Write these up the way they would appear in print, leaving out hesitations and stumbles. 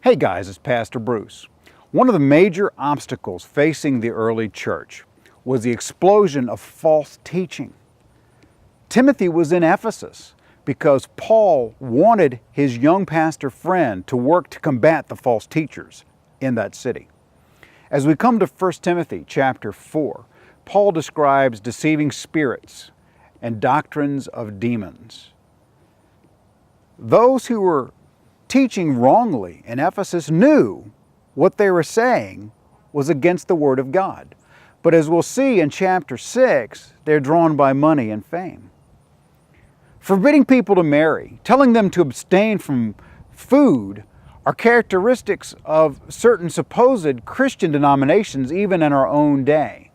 Hey guys, it's Pastor Bruce. One of the major obstacles facing the early church was the explosion of false teaching. Timothy was in Ephesus because Paul wanted his young pastor friend to work to combat the false teachers in that city. As we come to 1 Timothy chapter 4, Paul describes deceiving spirits and doctrines of demons. Those who were teaching wrongly in Ephesus knew what they were saying was against the Word of God. But as we'll see in chapter 6, they're drawn by money and fame. Forbidding people to marry, telling them to abstain from food, are characteristics of certain supposed Christian denominations even in our own day.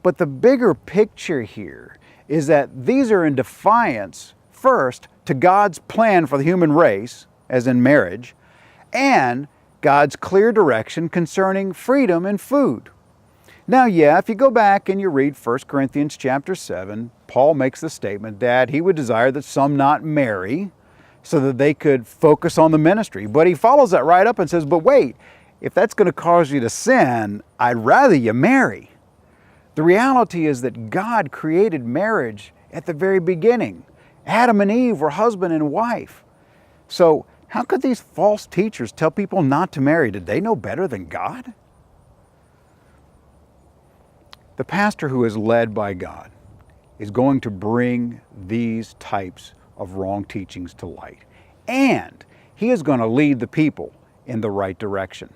But the bigger picture here is that these are in defiance, first, to God's plan for the human race, as in marriage, and God's clear direction concerning freedom and food. Now, if you go back and you read 1 Corinthians chapter 7, Paul makes the statement that he would desire that some not marry so that they could focus on the ministry. But he follows that right up and says, but wait, if that's going to cause you to sin, I'd rather you marry. The reality is that God created marriage at the very beginning. Adam and Eve were husband and wife. So how could these false teachers tell people not to marry? Did they know better than God? The pastor who is led by God is going to bring these types of wrong teachings to light. And he is going to lead the people in the right direction.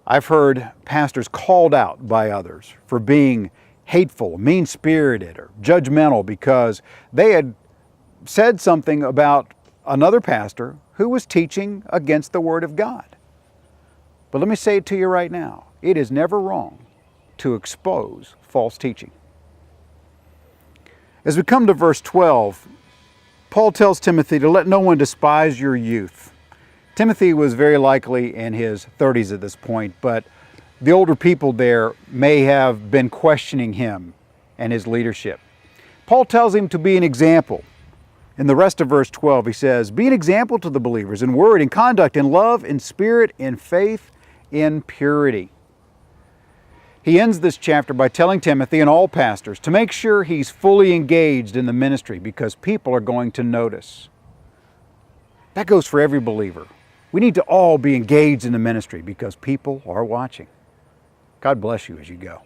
I've heard pastors called out by others for being hateful, mean-spirited, or judgmental because they had said something about another pastor who was teaching against the Word of God. But let me say it to you right now. It is never wrong to expose false teaching. As we come to verse 12, Paul tells Timothy to let no one despise your youth. Timothy was very likely in his 30s at this point, but the older people there may have been questioning him and his leadership. Paul tells him to be an example. In the rest of verse 12, he says, be an example to the believers in word, in conduct, in love, in spirit, in faith, in purity. He ends this chapter by telling Timothy and all pastors to make sure he's fully engaged in the ministry because people are going to notice. That goes for every believer. We need to all be engaged in the ministry because people are watching. God bless you as you go.